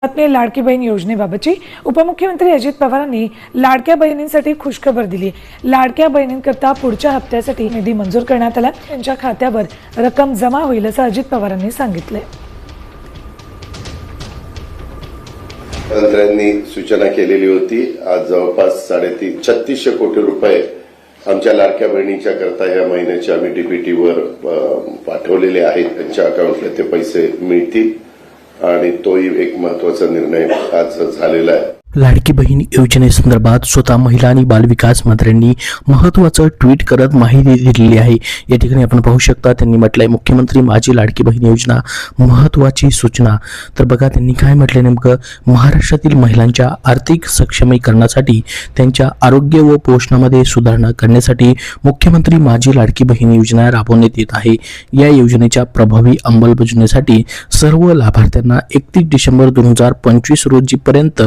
बातमी लाडकी बहीण योजनेबाबतची उपमुख्यमंत्री अजित पवारांनी लाडक्या बहिणींसाठी खुशखबर दिली। लाडक्या बहिणींकरता पुढच्या हप्त्यासाठी निधी मंजूर करण्यात आला। त्यांच्या खात्यावर रक्कम जमा होईल असं अजित पवारांनी सांगितलंय। मंत्र्यांनी सूचना केलेली होती। आज जवळपास 3600 कोटी रुपये आमच्या लाडक्या बहिणीच्या करता या महिन्याचे आम्ही डीबीटीवर पाठवलेले आहेत। त्यांच्या अकाउंटला ते पैसे मिळतील आणि तोही एक महत्त्वाचा निर्णय आज झालेला आहे। लाडकी बहीण योजनेसंदर्भात स्वतः महिला आणि बालविकास मंत्र्यांनी महत्त्वाचं ट्विट करत माहिती दिलेली आहे। या ठिकाणी आपण पाहू शकता, त्यांनी म्हटलंय मुख्यमंत्री माझी लाडकी बहीण योजना महत्त्वाची सूचना। तर बघा त्यांनी काय म्हटलंय नेमकं, महाराष्ट्रातील महिलांच्या आर्थिक सक्षमीकरणासाठी त्यांच्या आरोग्य व पोषणामध्ये सुधारणा करण्यासाठी मुख्यमंत्री माझी लाडकी बहीण योजना राबवण्यात येत आहे। या योजनेच्या प्रभावी अंमलबजावणीसाठी सर्व लाभार्थ्यांना 31 डिसेंबर 2025 रोजीपर्यंत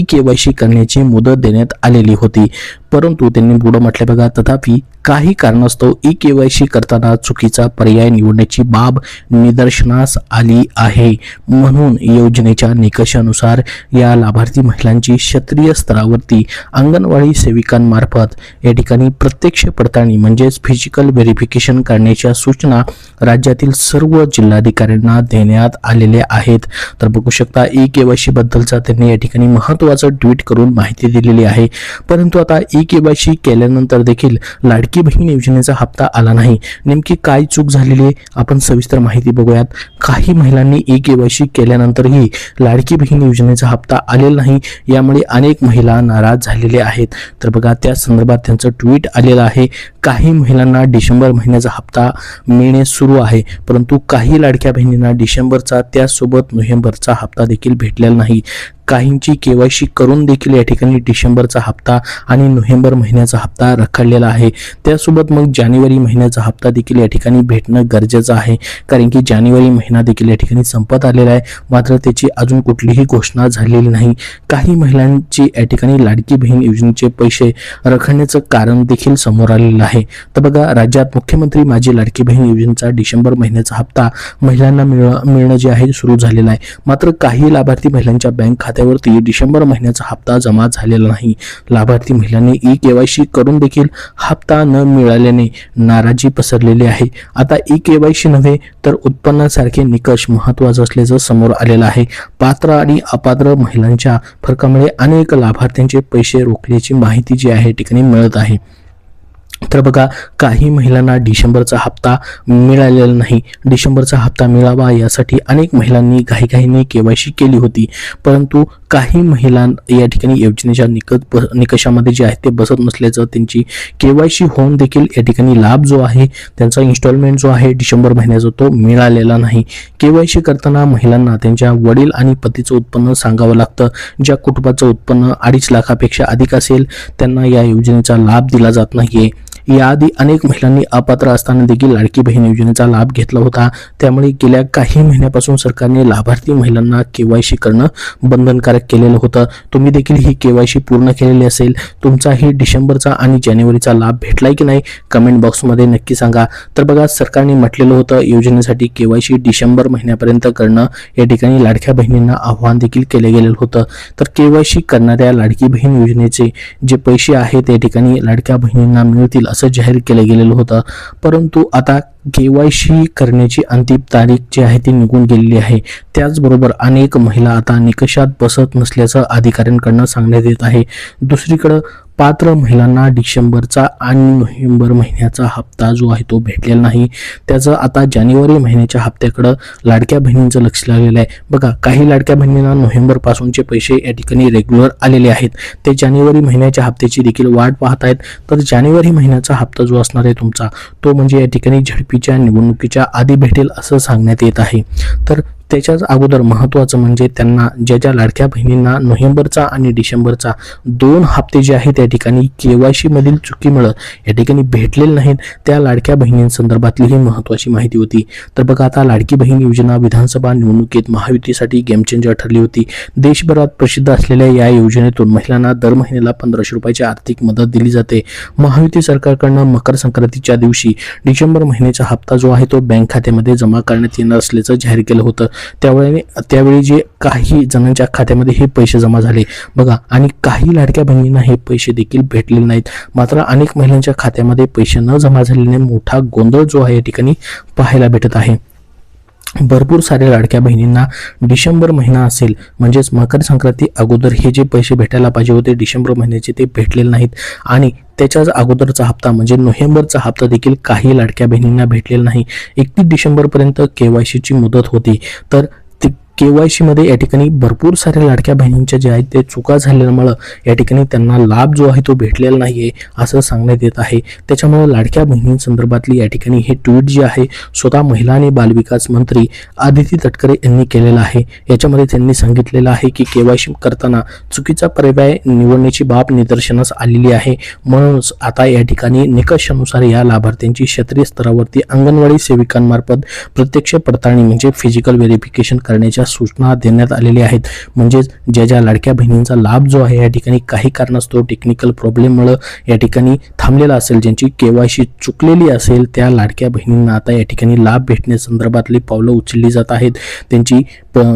KYC करण्याची मुदत देण्यात आलेली होती, परंतु त्यांनी पुढे म्हटले बघा, तथापि काही कारणास्तव KYC करताना चुकीचा पर्याय निवडण्याची बाब निदर्शनास आली आहे। म्हणून योजनेच्या निकषानुसार या लाभार्थी महिलांची क्षेत्रीय स्तरावरती अंगणवाडी सेविकांमार्फत या ठिकाणी प्रत्यक्ष पडताळणी म्हणजेच फिजिकल व्हेरिफिकेशन करण्याच्या सूचना राज्यातील सर्व जिल्हाधिकाऱ्यांना देण्यात आलेल्या आहेत। तर बघू शकता KYC बद्दलचा त्यांनी या ठिकाणी महत्त्वाचं ट्विट करून माहिती दिलेली आहे। परंतु आता KYC केल्यानंतर देखील लाडकी बहीण योजनेचा हप्ता आला नाही। नेमकी काय चूक झालेली आहे आपण सविस्तर माहिती बघूयात। काही महिलांनी KYC केल्यानंतरही लाडकी बहीण योजनेचा हप्ता आलेला नाही, यामुळे अनेक महिला नाराज झालेल्या आहेत। तर बघा त्या संदर्भात त्यांचं ट्विट आलेलं आहे। काही महिलांना डिसेंबर महिन्याचा हप्ता मिळणे सुरू आहे, परंतु काही लाडक्या बहिणींना डिसेंबरचा त्यासोबत नोव्हेंबरचा हप्ता देखील भेटलेला नाही। काहींची KYC करून देखील या ठिकाणी डिसेंबरचा हप्ता आणि नोव्हेंबर महिन्याचा हप्ता रखडलेला आहे। त्यासोबत मग जानेवारी महिन्याचा हप्ता देखील या ठिकाणी भेटणं गरजेचं आहे, कारण की जानेवारी महिना देखील या ठिकाणी संपत आलेला आहे, मात्र त्याची अजून कुठलीही घोषणा झालेली नाही। काही महिलांची या ठिकाणी लाडकी बहीण योजनेचे पैसे रखडण्याचं कारण देखील समोर आलेलं आहे। तर बघा, राज्यात मुख्यमंत्री माझी लाडकी बहीण योजनेचा डिसेंबर महिन्याचा हप्ता महिलांना मिळणं जे आहे सुरू झालेलं आहे, मात्र काही लाभार्थी महिलांच्या बँक खात्यावरती डिसेंबर महिन्याचा हप्ता जमा झालेला नाही। लाभार्थी महिलांनी KYC करून देखील हप्ता न मिळाल्याने नाराजी पसरलेली आहे। आता KYC नव्हे तर उत्पन्नासारखे निकष महत्त्वाचे असल्याचं समोर आलेलं आहे। पात्र आणि अपात्र महिलांच्या फरकामुळे अनेक लाभार्थ्यांचे पैसे रोखल्याची माहिती जी आहे ठिकाणी मिळत आहे। तर बघा, काही महिलांना डिसेंबरचा हप्ता मिळालेला नाही। डिसेंबरचा हप्ता मिळावा यासाठी अनेक महिलांनी घाईघाईने KYC केली होती, परंतु काही महिला या ठिकाणी योजनेच्या निकषामध्ये जे आहे ते बसत नसल्याचं, त्यांची KYC होऊन देखील या ठिकाणी लाभ जो आहे त्यांचा इन्स्टॉलमेंट जो आहे डिसेंबर महिन्याचा तो मिळालेला नाही। KYC करताना महिलांना त्यांच्या वडील आणि पतीचं उत्पन्न सांगावं लागतं। ज्या कुटुंबाचं उत्पन्न 2.5 लाखापेक्षा अधिक असेल त्यांना या योजनेचा लाभ दिला जात नाहीये। याआधी अनेक महिलांनी अपात्र असताना देखील लाडकी बहीण योजनेचा लाभ घेतला होता, त्यामुळे गेल्या काही महिन्यापासून सरकारने लाभार्थी महिलांना KYC करणं बंधनकारक केलेलं होतं। तुम्ही देखील ही KYC पूर्ण केलेली असेल, तुमचाही डिसेंबरचा आणि जानेवारीचा लाभ भेटलाय की नाही कमेंट बॉक्समध्ये नक्की सांगा। तर बघा, सरकारने म्हटलेलं होतं योजनेसाठी KYC डिसेंबर महिन्यापर्यंत करणं या ठिकाणी लाडक्या बहिणींना आव्हान देखील केले गेलेलं होतं। तर KYC करणाऱ्या लाडकी बहीण योजनेचे जे पैसे आहेत त्या ठिकाणी लाडक्या बहिणींना मिळतील असं जाहीर केलं गेलेलं होतं, परंतु आता KYC करण्याची अंतिम तारीख जी आहे ती निघून गेलेली आहे। त्याचबरोबर अनेक महिला आता निकषात बसत नसल्याचं अधिकाऱ्यांकडून सांगण्यात येत आहे। दुसरीकडे पात्र महिलांना डिसेंबरचा आणि नोव्हेंबर महिन्याचा हप्ता जो आहे तो भेटलेला नाही, त्याचं आता जानेवारी महिन्याच्या हप्त्याकडे लाडक्या बहिणींचं लक्ष लागलेलं आहे। बघा, काही लाडक्या बहिणींना नोव्हेंबर पासूनचे पैसे या ठिकाणी रेग्युलर आलेले आहेत, ते जानेवारी महिन्याच्या हप्त्याची देखील वाट पाहत आहेत। तर जानेवारी महिन्याचा हप्ता जो असणार आहे तुमचा तो म्हणजे या ठिकाणी झडपीच्या निवडणुकीच्या आधी भेटेल असं सांगण्यात येत आहे। तर त्याच्याच अगोदर महत्त्वाचं म्हणजे त्यांना ज्या लाडक्या बहिणींना नोव्हेंबरचा आणि डिसेंबरचा 2 हप्ते जे आहेत त्या ठिकाणी KYC मधील चुकीमुळे या ठिकाणी भेटलेले नाहीत, त्या लाडक्या बहिणींसंदर्भातली ही महत्त्वाची माहिती होती। तर बघा, आता लाडकी बहीण योजना विधानसभा निवडणुकीत महायुतीसाठी गेम चेंजर ठरली होती। देशभरात प्रसिद्ध असलेल्या या योजनेतून महिलांना दर महिन्याला 1500 रुपयाची आर्थिक मदत दिली जाते। महायुती सरकारकडून मकर संक्रांतीच्या दिवशी डिसेंबर महिन्याचा हप्ता जो आहे तो बँक खात्यामध्ये जमा करण्यात येणार असल्याचं जाहीर केलं होतं। त्यावेळी जे काही जणांच्या खात्यामध्ये हे पैसे जमा झाले बघा, आणि काही लाडक्या बहिणींना हे पैसे देखील भेटलेले नाहीत. मात्र अनेक महिलांच्या खात्यामध्ये पैसे न जमा झालेल्याने मोठा गोंधळ जो आहे या ठिकाणी पाहायला भेटत आहे. भरपूर साऱ्या लाडक्या बहिणींना डिसेंबर महिना असेल म्हणजेच मकर संक्रांती अगोदर हे जे पैसे भेटायला पाहिजे होते डिसेंबर महिन्याचे ते भेटलेले नाहीत, आणि त्याच्याच अगोदरचा हप्ता म्हणजे नोव्हेंबरचा हप्ता देखील काही लाडक्या बहिणींना भेटलेला नाही. 31 डिसेंबरपर्यंत KYCची मुदत होती. तर KYC मध्ये या ठिकाणी भरपूर साऱ्या लाडक्या बहिणींच्या जे आहेत ते चुका झाल्यामुळं या ठिकाणी त्यांना लाभ जो आहे तो भेटलेला नाहीये असं सांगण्यात येत आहे. त्याच्यामुळे लाडक्या बहिणींसंदर्भातली या ठिकाणी हे ट्विट जे आहे स्वतः महिला आणि बालविकास मंत्री आदिती तटकरे यांनी केलेलं आहे. याच्यामध्ये त्यांनी सांगितलेलं आहे की KYC करताना चुकीचा पर्याय निवडण्याची बाब निदर्शनास आलेली आहे. म्हणूनच आता या ठिकाणी निकषानुसार या लाभार्थ्यांची क्षेत्रीय स्तरावरती अंगणवाडी सेविकांमार्फत प्रत्यक्ष पडताळणी म्हणजे फिजिकल व्हेरिफिकेशन करण्याच्या सूचना देण्यात आलेल्या आहेत. म्हणजेच ज्या लाडक्या बहिणींचा लाभ जो आहे या ठिकाणी काही कारणास्तव टेक्निकल प्रॉब्लेममुळे या ठिकाणी थांबलेला असेल, ज्यांची KYC चुकलेली असेल, त्या लाडक्या बहिणींना आता या ठिकाणी लाभ भेटण्यासंदर्भातली पावलं उचलली जात आहेत. त्यांची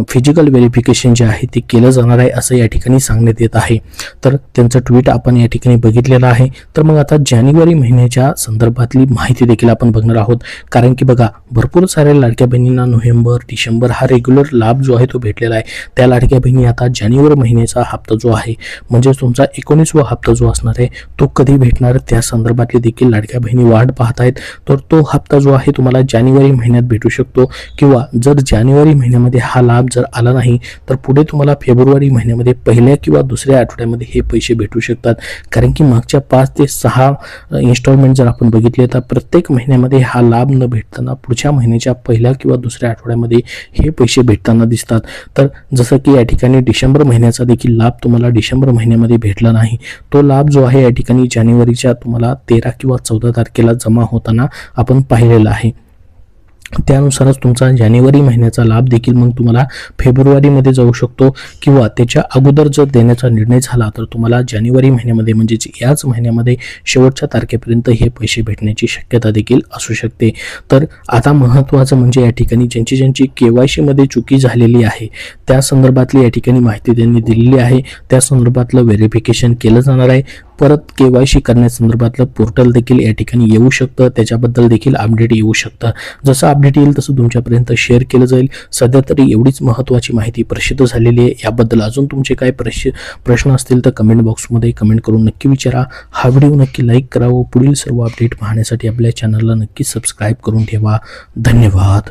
फिजिकल व्हेरिफिकेशन जे आहे ते केलं जाणार आहे असं या ठिकाणी सांगण्यात येत आहे. तर त्यांचं ट्विट आपण या ठिकाणी बघितलेलं आहे. तर मग आता जानेवारी महिन्याच्या संदर्भातली माहिती देखील आपण बघणार आहोत. कारण की बघा, भरपूर साऱ्या लाडक्या बहिणींना नोव्हेंबर डिसेंबर हा रेग्युलर लाभ जो आहे तो भेटलेला आहे. त्या लाडक्या बहिणी आता जानेवारी महिन्याचा हप्ता जो आहे म्हणजे तुमचा 19वा हप्ता जो असणार आहे तो कधी भेटणार त्या संदर्भातली देखील लाडक्या बहिणी वाट पाहत आहेत. तर तो हप्ता जो आहे तुम्हाला जानेवारी महिन्यात भेटू शकतो, किंवा जर जानेवारी महिन्यामध्ये हा लाभ जर आला नाही तर पुढे तुम्हाला फेब्रुवारी महिन्यामध्ये पहिल्या किंवा दुसऱ्या आठवड्यामध्ये हे पैसे भेटू शकतात. कारण की मागच्या 5 ते 6 इन्स्टॉलमेंट जर आपण बघितले तर प्रत्येक महिन्यामध्ये हा लाभ न भेटताना पुढच्या महिन्याच्या पहिल्या किंवा दुसऱ्या आठवड्यामध्ये हे पैसे भेटताना दिसतात. तर जसं की या ठिकाणी डिसेंबर महिन्याचा देखील लाभ तुम्हाला डिसेंबर महिन्यामध्ये भेटला नाही, तो लाभ जो आहे या ठिकाणी जानेवारीच्या तुम्हाला 13 किंवा 14 तारखेला जमा होताना आपण पाहिलेला आहे. त्यानुसारच तुमचा जानेवारी महिन्याचा लाभ देखील मग तुम्हाला फेब्रुवारीमध्ये जाऊ शकतो, किंवा त्याच्या अगोदर जर देण्याचा निर्णय झाला तर तुम्हाला जानेवारी महिन्यामध्ये म्हणजेच याच महिन्यामध्ये शेवटच्या तारखेपर्यंत हे पैसे भेटण्याची शक्यता देखील असू शकते. तर आता महत्त्वाचं म्हणजे या ठिकाणी ज्यांची KYC मध्ये चुकी झालेली आहे त्या संदर्भातली या ठिकाणी माहिती त्यांनी दिलेली आहे. त्या संदर्भातलं व्हेरिफिकेशन केलं जाणार आहे. परत KYC करण्यासंदर्भातलं पोर्टल देखील या ठिकाणी येऊ शकतं, त्याच्याबद्दल देखील अपडेट येऊ शकतं. जसं अपडेट येईल तसं तुमच्यापर्यंत शेअर केलं जाईल. सध्या तरी एवढीच महत्त्वाची माहिती प्रसिद्ध झालेली आहे. याबद्दल अजून तुमचे काय प्रश्न असतील तर कमेंट बॉक्समध्ये कमेंट करून नक्की विचारा. हा व्हिडिओ नक्की लाईक करा व पुढील सर्व अपडेट पाहण्यासाठी आपल्या चॅनलला नक्की सबस्क्राईब करून ठेवा. धन्यवाद.